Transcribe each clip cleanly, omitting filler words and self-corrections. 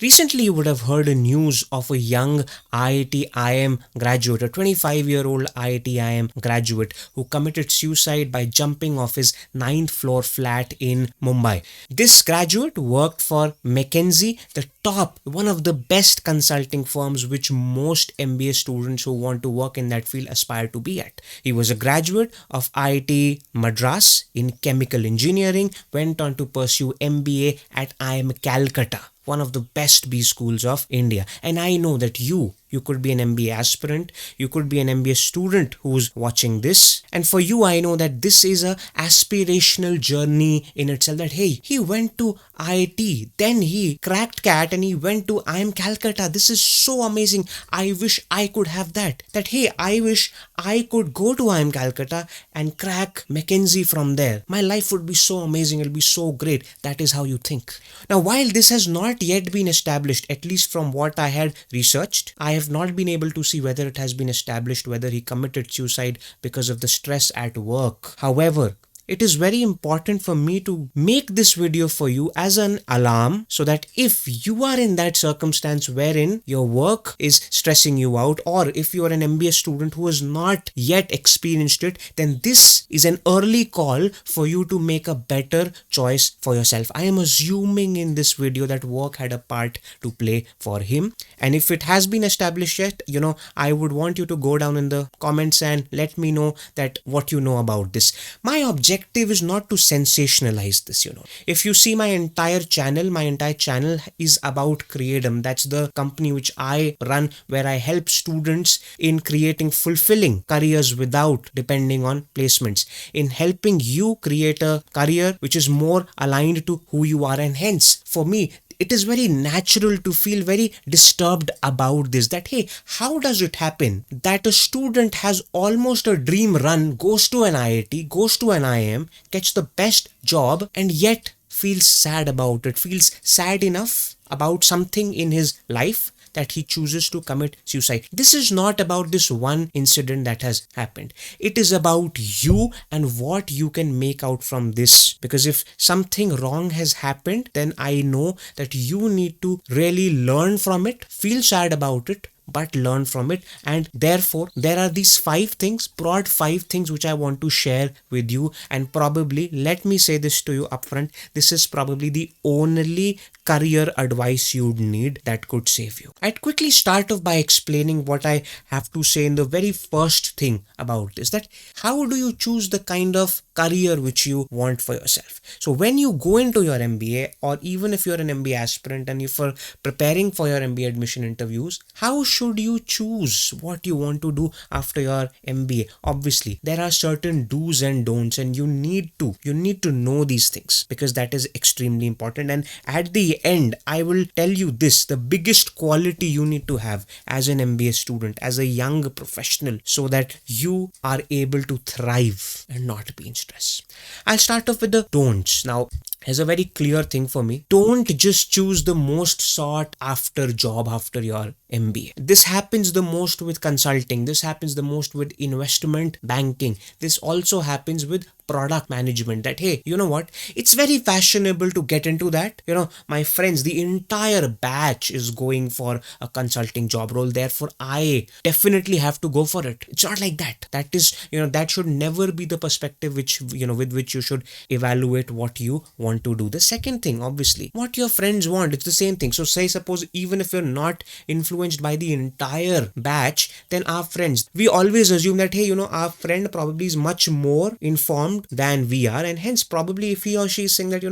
Recently, you would have heard a news of a young IIT-IIM graduate, a 25-year-old IIT-IIM graduate who committed suicide by jumping off his 9th floor flat in Mumbai. This graduate worked for McKinsey, the top, one of the best consulting firms which most MBA students who want to work in that field aspire to be at. He was a graduate of IIT Madras in chemical engineering, went on to pursue MBA at IIM Calcutta, one of the best B schools of India. And I know that you could be an MBA aspirant, you could be an MBA student who's watching this. And for you, I know that this is a aspirational journey in itself, that hey, he went to IIT, then he cracked CAT and he went to IIM Calcutta. This is so amazing. I wish I could have that. That hey, I wish I could go to IIM Calcutta and crack McKinsey from there. My life would be so amazing. It'll be so great. That is how you think. Now, while this has not yet been established, at least from what I had researched, I have not been able to see whether it has been established whether he committed suicide because of the stress at work. However, it is very important for me to make this video for you as an alarm, so that if you are in that circumstance wherein your work is stressing you out, or if you are an MBA student who has not yet experienced it, then this is an early call for you to make a better choice for yourself. I am assuming in this video that work had a part to play for him. And if it has been established yet, I would want you to go down in the comments and let me know that what you know about this. My objective is not to sensationalize this. If you see my entire channel is about Creatum. That's the company which I run, where I help students in creating fulfilling careers without depending on placements, in helping you create a career which is more aligned to who you are. And hence, for me, it is very natural to feel very disturbed about this, that hey, how does it happen that a student has almost a dream run, goes to an IIT, goes to an IIM, gets the best job, and yet feels sad about it, feels sad enough about something in his life that he chooses to commit suicide. This is not about this one incident that has happened. It is about you and what you can make out from this. Because if something wrong has happened, then I know that you need to really learn from it, feel sad about it, but learn from it. And therefore, there are these broad five things which I want to share with you. And probably, let me say this to you upfront, this is probably the only career advice you'd need that could save you. I'd quickly start off by explaining what I have to say in the very first thing about this, that how do you choose the kind of career which you want for yourself? So when you go into your MBA, or even if you're an MBA aspirant and if you're preparing for your MBA admission interviews, how should you choose what you want to do after your MBA? Obviously, there are certain do's and don'ts, and you need to know these things, because that is extremely important. And at the end, I will tell you this, the biggest quality you need to have as an MBA student, as a young professional, so that you are able to thrive and not be in stress. I'll start off with the don'ts. Now, here's a very clear thing for me. Don't just choose the most sought after job after your MBA. This happens the most with consulting. This happens the most with investment banking. This also happens with product management, that hey, you know what, it's very fashionable to get into that. My friends, the entire batch is going for a consulting job role, therefore I definitely have to go for it. It's not like that. That is, that should never be the perspective which, with which you should evaluate what you want to do. The second thing, obviously, what your friends want, it's the same thing. So say, suppose, even if you're not influenced by the entire batch, then our friends, we always assume that hey, our friend probably is much more informed than we are, and hence probably if he or she is saying that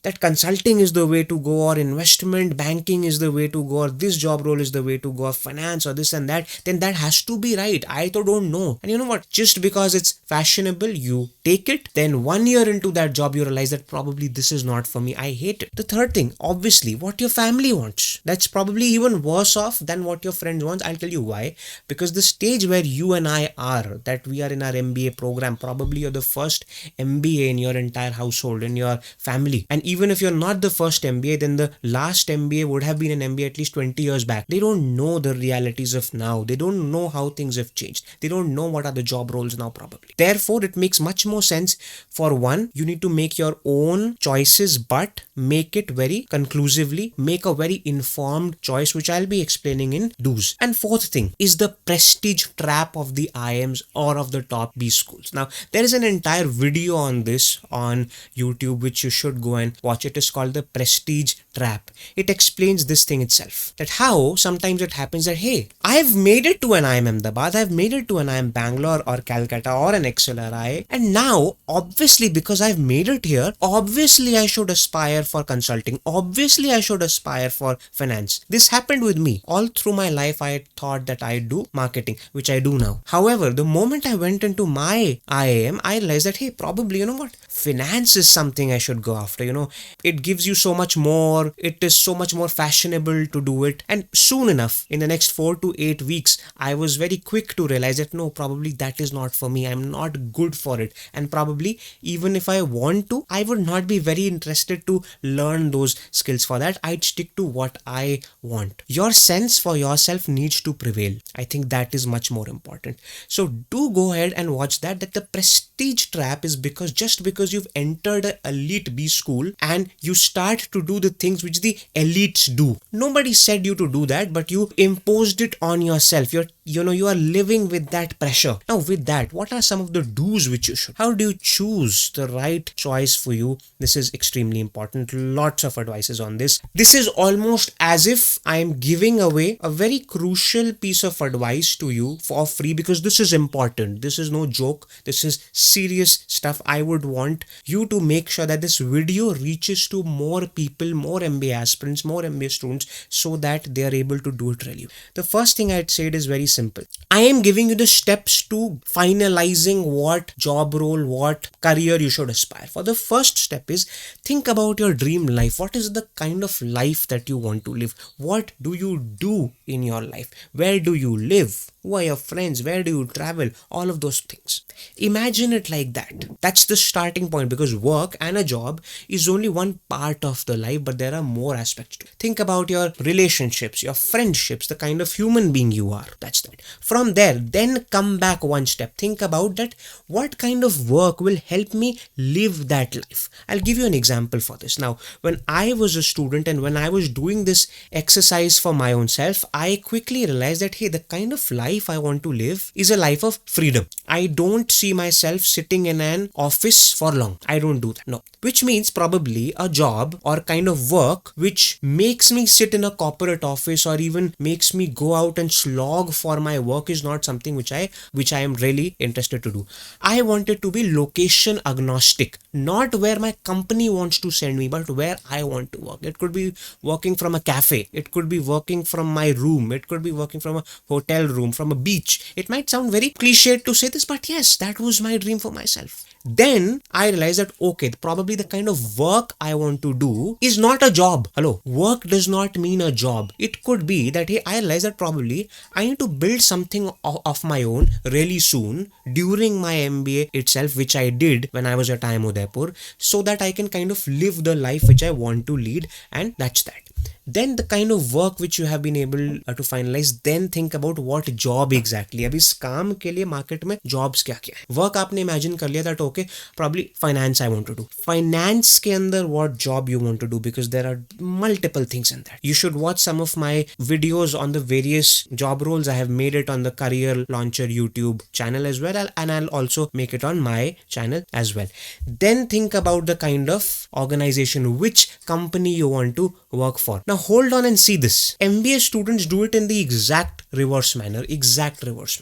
that consulting is the way to go, or investment banking is the way to go, or this job role is the way to go, or finance, or this and that, then that has to be right. I don't know. And you know what, just because it's fashionable, you take it, then 1 year into that job you realize that probably this is not for me, I hate it. The third thing, obviously, what your family wants, that's probably even worse off than what your friends want. I'll tell you why. Because the stage where you and I are, that we are in our MBA program, probably you're the first MBA in your entire household, in your family. And even if you're not the first MBA, then the last MBA would have been an MBA at least 20 years back. They don't know the realities of now. They don't know how things have changed. They don't know what are the job roles now, probably. Therefore, it makes much more sense. For one, you need to make your own choices, but make it very conclusively, make a very informed choice, which I'll be explaining in do's. And fourth thing is the prestige trap of the IIMs or of the top B schools. Now, there is an entire video on this on YouTube, which you should go and watch. It is called the prestige trap. It explains this thing itself, that how sometimes it happens that, hey, I've made it to an IIM Ahmedabad, I've made it to an IIM Bangalore or Calcutta or an XLRI, and now obviously because I've made it here, obviously I should aspire for consulting, obviously I should aspire for finance. This happened with me. All through my life I thought that I do marketing, which I do now. However, the moment I went into my IIM, I realized that, hey, probably, you know what, finance is something I should go after. It gives you so much more, it is so much more fashionable to do it. And soon enough, in the next 4 to 8 weeks, I was very quick to realize that no, probably that is not for me. I'm not good for it. And probably even if I want to, I would not be very interested to learn those skills for that. I'd stick to what I want. Your sense for yourself needs to prevail. I think that is much more important. So do go ahead and watch that the prestige trap is because just because you've entered an elite B school and you start to do the things which the elites do. Nobody said you to do that, but you imposed it on yourself. You are living with that pressure. Now with that, what are some of the do's which you should? How do you choose the right choice for you? This is extremely important. Lots of advices on this. This is almost as if I am giving away a very crucial piece of advice to you for free, because this is important. This is no joke. This is serious stuff. I would want you to make sure that this video reaches to more people, more MBA aspirants, more MBA students, so that they are able to do it really. The first thing I'd say is very simple. I am giving you the steps to finalizing what job role, what career you should aspire for. The first step is think about your dream life. What is the kind of life that you want to live? What do you do in your life? Where do you live? Who are your friends? Where do you travel? All of those things. Imagine it like that. That's the starting point, because work and a job is only one part of the life, but there are more aspects to it. Think about your relationships, your friendships, the kind of human being you are. That's that. From there, then come back one step. Think about that. What kind of work will help me live that life? I'll give you an example for this. Now, when I was a student and when I was doing this exercise for my own self, I quickly realized that, hey, the kind of life I want to live is a life of freedom. I don't see myself sitting in an office for long. I don't do that. No. Which means probably a job or kind of work which makes me sit in a corporate office or even makes me go out and slog for my work is not something which I am really interested to do. I want it to be location agnostic, not where my company wants to send me, but where I want to work. It could be working from a cafe. It could be working from my room. It could be working from a hotel room, from a beach. It might sound very cliched to say this, but yes, that was my dream for myself. Then I realized that, okay, probably the kind of work I want to do is not a job. Hello, work does not mean a job. It could be that, hey, I realized that probably I need to build something of my own really soon during my MBA itself, which I did when I was at IIM Udaipur, so that I can kind of live the life which I want to lead, and that's that. Then the kind of work which you have been able to finalize, then think about what job exactly. अब इस काम के लिए market में jobs क्या क्या है. Work आपने imagine कर लिया that okay, probably finance I want to do. Finance के अंदर what job you want to do, because there are multiple things in that. You should watch some of my videos on the various job roles. I have made it on the Career Launcher YouTube channel as well, and I'll also make it on my channel as well. Then think about the kind of organization, which company you want to work for. Now hold on and see this. MBA students do it in the exact reverse manner.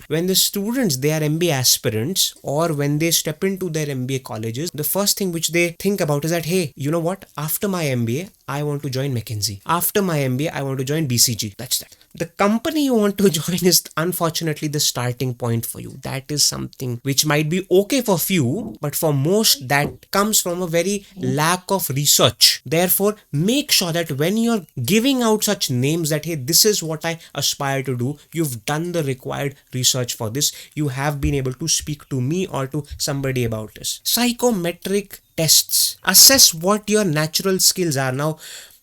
When the students, they are MBA aspirants, or when they step into their MBA colleges, the first thing which they think about is that, hey, you know what? After my MBA, I want to join McKinsey. After my MBA, I want to join BCG. That's that. the company you want to join is unfortunately the starting point for you. That is something which might be okay for few, but for most that comes from a very lack of research. Therefore, make sure that when you're giving out such names that, hey, this is what I aspire to do, you've done the required research for this. You have been able to speak to me or to somebody about this. Psychometric tests assess what your natural skills are. Now,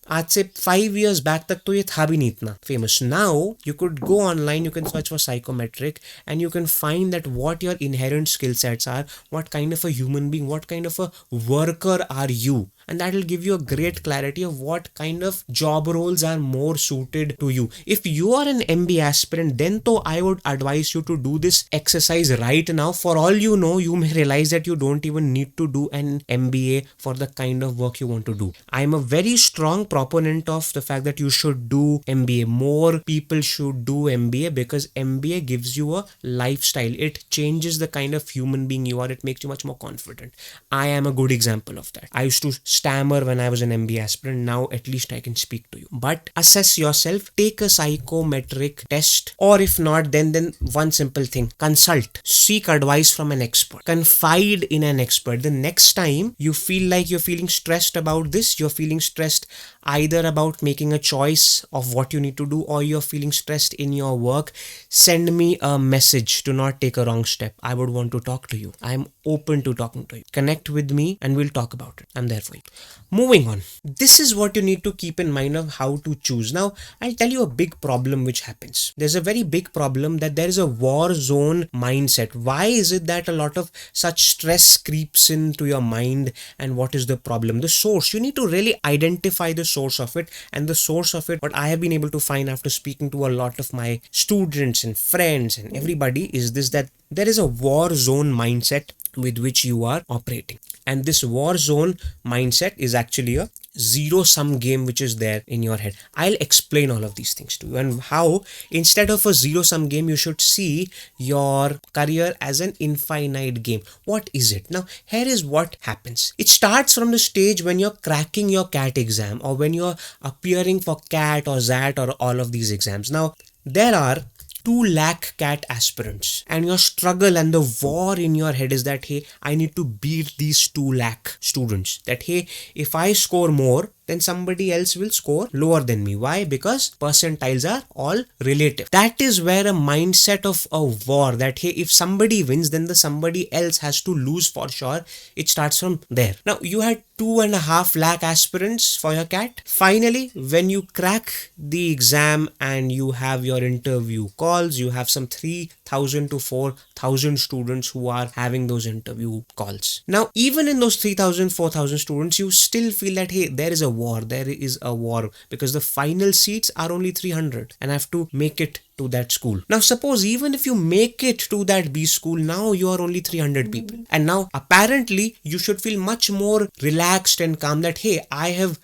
आज से 5 years back तक तो ये था भी नहीं इतना famous. Now you could go online, you can search for psychometric and you can find that what your inherent skill sets are, what kind of a human being, what kind of a worker are you, and that will give you a great clarity of what kind of job roles are more suited to you. If you are an MBA aspirant, then though I would advise you to do this exercise right now. For all you know, you may realize that you don't even need to do an MBA for the kind of work you want to do. I am a very strong proponent of the fact that you should do MBA. More people should do MBA because MBA gives you a lifestyle. It changes the kind of human being you are. It makes you much more confident. I am a good example of that. I used to stammer when I was an MBA aspirant. Now at least I can speak to you. But assess yourself, take a psychometric test, or if not, then one simple thing: consult, seek advice from an expert, confide in an expert. The next time you feel like you're feeling stressed about this, you're feeling stressed either about making a choice of what you need to do, or you're feeling stressed in your work, send me a message. Do not take a wrong step. I would want to talk to you. I'm open to talking to you. Connect with me and we'll talk about it. I'm there for you. Moving on. This is what you need to keep in mind of how to choose. Now, I'll tell you a big problem which happens. There's a very big problem that there is a war zone mindset. Why is it that a lot of such stress creeps into your mind, and what is the problem? The source. You need to really identify the source of it, and the source of it, what I have been able to find after speaking to a lot of my students and friends and everybody, is this: that there is a war zone mindset with which you are operating. And this war zone mindset is actually a zero-sum game which is there in your head. I'll explain all of these things to you and how instead of a zero-sum game, you should see your career as an infinite game. What is it? Now, here is what happens. It starts from the stage when you're cracking your CAT exam, or when you're appearing for CAT or ZAT or all of these exams. Now, there are 2 lakh CAT aspirants, and your struggle and the war in your head is that, hey, I need to beat these 2 lakh students. That, hey, if I score more, then somebody else will score lower than me. Why? Because percentiles are all relative. That is where a mindset of a war, that hey, if somebody wins, then the somebody else has to lose for sure. It starts from there. Now, you had 2.5 lakh aspirants for your CAT. Finally, when you crack the exam and you have your interview calls, you have some 3,000 to 4,000 students who are having those interview calls. Now, even in those 3,000, 4,000 students, you still feel that, hey, there is a war, because the final seats are only 300 and I have to make it to that school. Now, suppose even if you make it to that B school, now you are only 300 people. And now apparently you should feel much more relaxed and calm that, hey, I have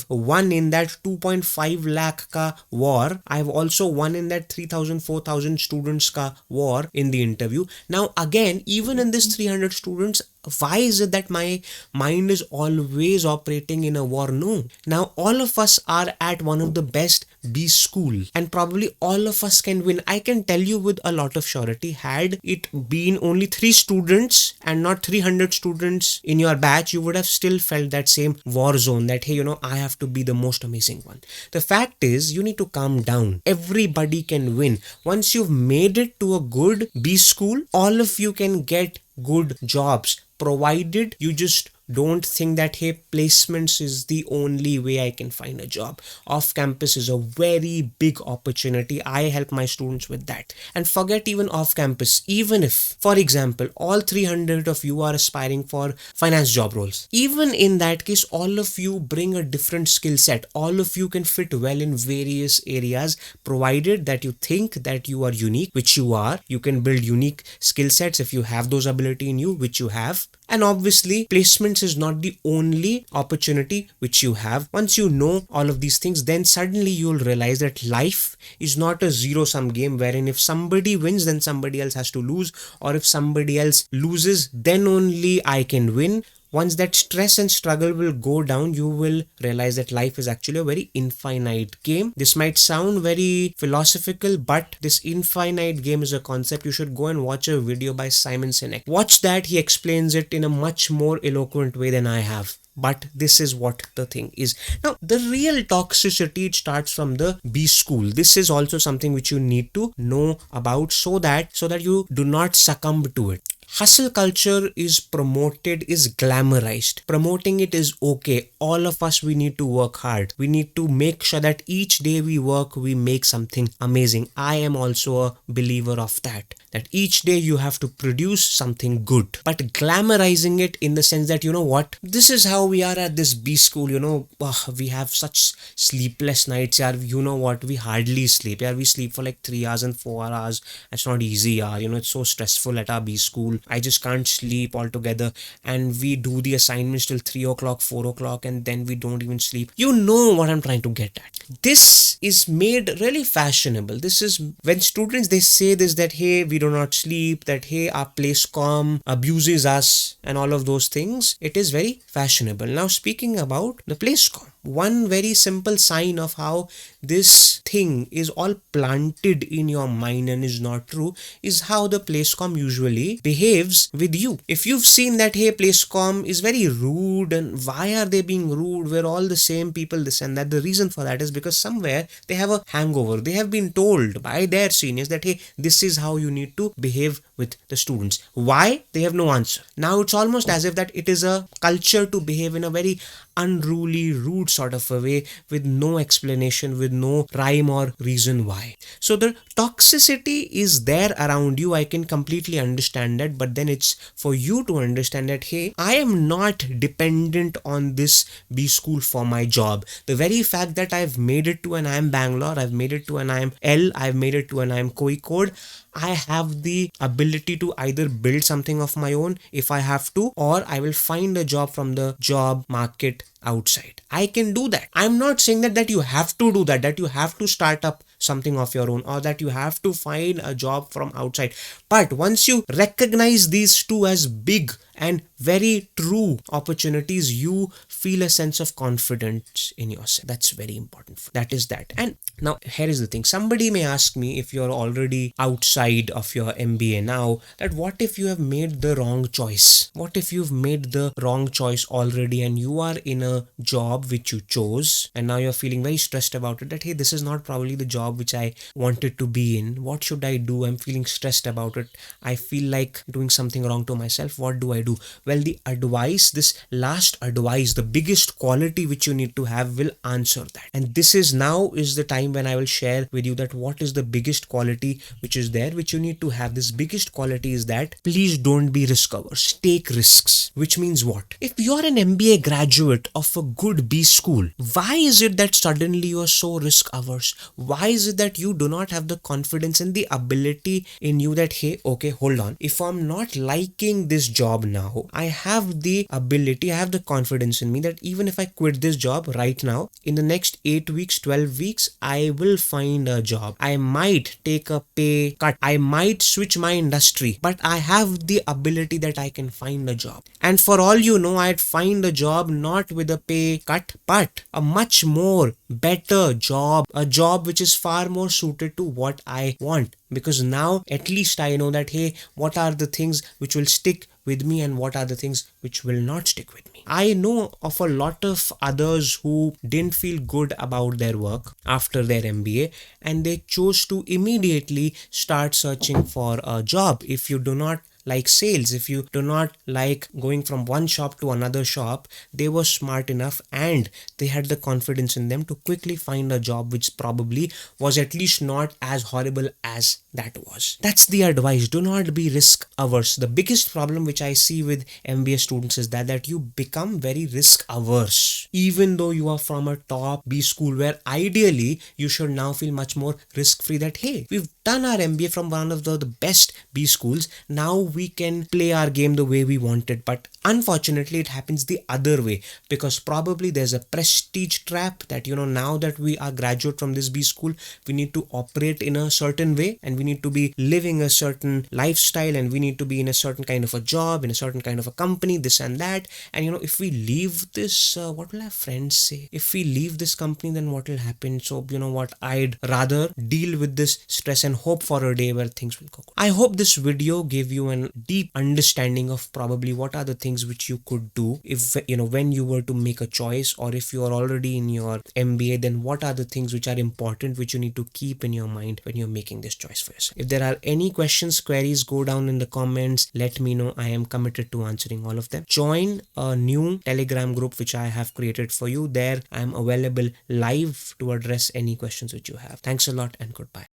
won in that 2.5 lakh ka war. I have also won in that 3,000, 4,000 students ka war in the interview. Now, again, even in this 300 students, why is it that my mind is always operating in a war? No. Now, all of us are at one of the best B school, and probably all of us can win. I can tell you with a lot of surety, had it been only 3 students and not 300 students in your batch, you would have still felt that same war zone that, hey, I have to be the most amazing one. The fact is, you need to calm down. Everybody can win. Once you've made it to a good B school, all of you can get good jobs, provided you just don't think that, hey, placements is the only way I can find a job. Off campus is a very big opportunity. I help my students with that. And forget even off campus. Even if, for example, all 300 of you are aspiring for finance job roles, even in that case, all of you bring a different skill set. All of you can fit well in various areas, provided that you think that you are unique, which you are. You can build unique skill sets if you have those ability in you, which you have. And obviously, placements is not the only opportunity which you have. Once you know all of these things, then suddenly you'll realize that life is not a zero-sum game wherein if somebody wins, then somebody else has to lose, or if somebody else loses, then only I can win. once that stress and struggle will go down, you will realize that life is actually a very infinite game. This might sound very philosophical, but this infinite game is a concept. You should go and watch a video by Simon Sinek. Watch that. He explains it in a much more eloquent way than I have. But this is what the thing is. Now, the real toxicity, it starts from the B school. This is also something which you need to know about so that you do not succumb to it. Hustle culture is promoted, is glamorized. Promoting it is okay. All of us, we need to work hard. We need to make sure that each day we work, we make something amazing. I am also a believer of that each day you have to produce something good. But glamorizing it in the sense that, you know what, this is how we are at this B school, we have such sleepless nights, you know what, we hardly sleep. We sleep for like 3 hours and 4 hours. It's not easy, it's so stressful at our B school. I just can't sleep altogether, and we do the assignments till 3 o'clock, 4 o'clock, and then we don't even sleep. You know what I'm trying to get at. This is made really fashionable. This is when students, they say this, that hey, we do not sleep, that hey, our placecom abuses us, and all of those things. It is very fashionable. Now, speaking about the placecom, one very simple sign of how this thing is all planted in your mind and is not true is how the placecom usually behaves with you. If you've seen that, hey, placecom is very rude, and why are they being rude? We're all the same people, this and that. The reason for that is because somewhere they have a hangover. They have been told by their seniors that, hey, this is how you need to behave with the students. Why? They have no answer. Now it's almost as if that it is a culture to behave in a very unruly, rude sort of a way, with no explanation, with no rhyme or reason why. So the toxicity is there around you. I can completely understand that, but then it's for you to understand that, hey, I am not dependent on this B school for my job. The very fact that I've made it to an IIM Bangalore, I've made it to an IIM L, I've made it to an IIM Kozhikode, I have the ability to either build something of my own if I have to, or I will find a job from the job market outside. I can do that. I'm not saying that you have to do that you have to start up something of your own, or that you have to find a job from outside. But once you recognize these two as big and very true opportunities, you feel a sense of confidence in yourself. That's very important. That is that. And now here is the thing. Somebody may ask me, if you're already outside of your MBA now, that what if you have made the wrong choice? What if you've made the wrong choice already and you are in a job which you chose, and now you're feeling very stressed about it, that hey, this is not probably the job which I wanted to be in. What should I do? I'm feeling stressed about it. I feel like doing something wrong to myself. What do I do? Well, the advice, this last advice, the biggest quality which you need to have will answer that. And this is the time when I will share with you that what is the biggest quality which is there, which you need to have. This biggest quality is that please don't be risk averse. Take risks. Which means what? If you're an MBA graduate of a good B school, why is it that suddenly you are so risk averse? Why is it that you do not have the confidence and the ability in you that, hey, okay, hold on. If I'm not liking this job now, I have the ability, I have the confidence in me that even if I quit this job right now, in the next 8 weeks, 12 weeks, I will find a job. I might take a pay cut. I might switch my industry, but I have the ability that I can find a job. And for all you know, I'd find a job not with a pay cut, but a much more better job, a job which is far more suited to what I want. Because now at least I know that, hey, what are the things which will stick with me and what are the things which will not stick with me. I know of a lot of others who didn't feel good about their work after their MBA, and they chose to immediately start searching for a job. If you do not like sales, if you do not like going from one shop to another shop, they were smart enough and they had the confidence in them to quickly find a job which probably was at least not as horrible as that was. That's the advice. Do not be risk averse. The biggest problem which I see with MBA students is that you become very risk averse, even though you are from a top B school where ideally you should now feel much more risk free, that hey, we've done our MBA from one of the best B schools. Now we can play our game the way we want it. But unfortunately, it happens the other way, because probably there's a prestige trap that, now that we are graduate from this B school, we need to operate in a certain way, and we need to be living a certain lifestyle, and we need to be in a certain kind of a job, in a certain kind of a company, this and that. And if we leave this, what will our friends say? If we leave this company, then what will happen? So what, I'd rather deal with this stress and hope for a day where things will go good. I hope this video gave you a deep understanding of probably what are the things which you could do if when you were to make a choice, or if you are already in your MBA, then what are the things which are important, which you need to keep in your mind when you're making this choice for yourself. If there are any questions, queries, go down in the comments, let me know. I am committed to answering all of them. Join a new Telegram group which I have created for you. There I am available live to address any questions which you have. Thanks a lot and goodbye.